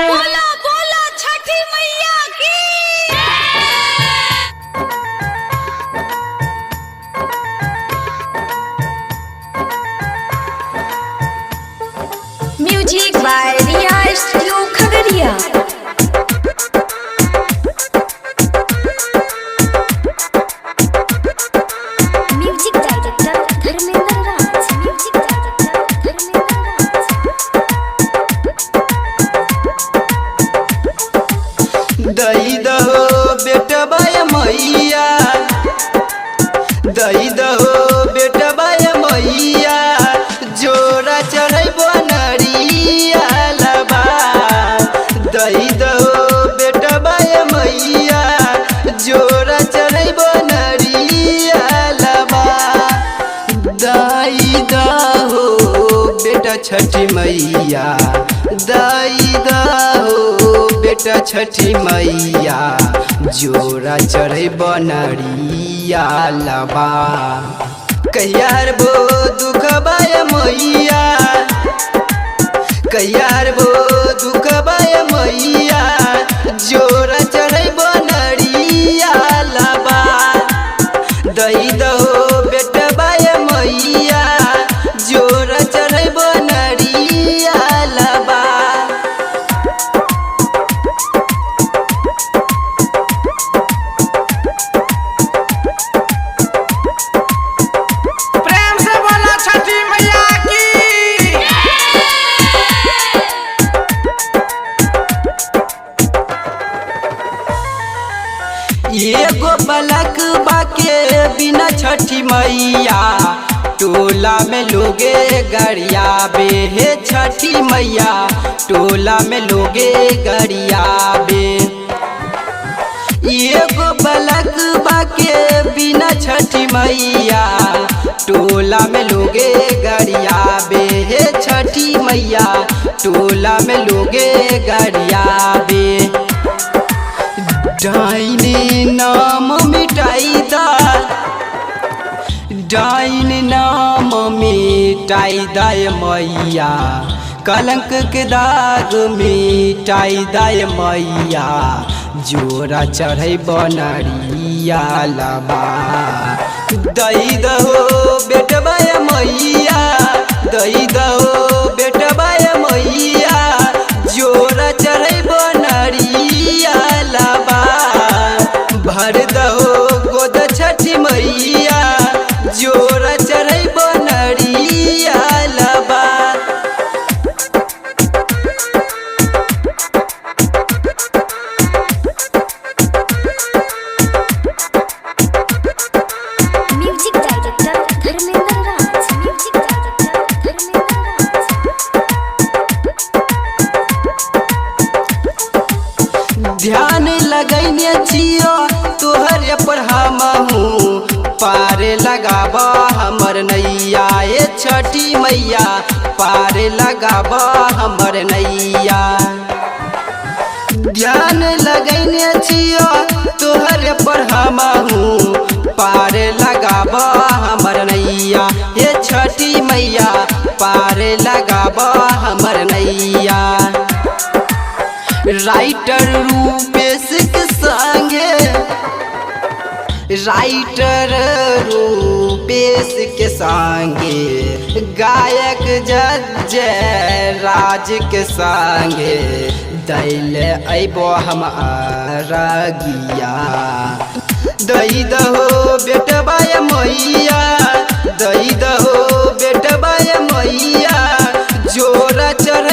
बोला बोला छठी मैया की। Music by Riya studio Khagaria. Music director Dharmendra Raj. Music director Dharmendra Raj. दई दहो बेटबा मैया, दई दहो बेटबा मैया, जोरा चढ़ैबो नरिया लबा। दई दहो बेटबा मैया, जोरा चढ़ैबो नरिया लबा। दई दहो बेटा छठी मैया, दई दहो बेटा छठी मैया, जोरा चढ़े बनरिया लबा। कहियार बो दुखबा मैया, कहियार बो दुखबा मैया, जोरा चढ़े बनरिया लबा। दई दहो बेटबा मैया, जोरा चढ़े बनरिया लबा। प्रेम से बोला छठी मैया की। एगो पलक बाके बिना छठी मैया, टोला में लोगे गरिया बे। हे छठी मैया, टोला में लोगे गरिया बे। एगो पलक बाके बिना छठी मैया, टोला में लोगे गरिया बे। हे छठी मैया, टोला में लोगे गरिया बे। डाइनी नाम मिटाई दा, डाइन नाम मिटाई दाय मैया, कलंक के दाग मिटाई दाय मैया, जोरा चढ़ै बनरिया लबा। दई दहो बेटबा मैया, दई दहो बेटबा मैया, जोरा चढ़ै बनरिया लबा। भर दहो गोद छठी मैया, जोरा चढ़ै बनरिया लबा। Music director Dharmendra Raj. Music director Dharmendra राज। ध्यान लगैने छियो तोहर पर हमहू, पार लगाबा हमर नैया। ए छठी मैया, पार लगाबा हमर नैया। ध्यान लगैने छियो तोहर पर हमहू, पार लगाबा हमर नैया। हे छठी मैया, पार लगाबा हमर नैया। राइटर रूपेश के संगे, राइटर रूपेश के संगे, गायक जज्जय राज के संगे, दैले अइबो हम अरगिया। दई दहो बेटबा मैया, दई दहो बेटबा मैया, जोरा चढ़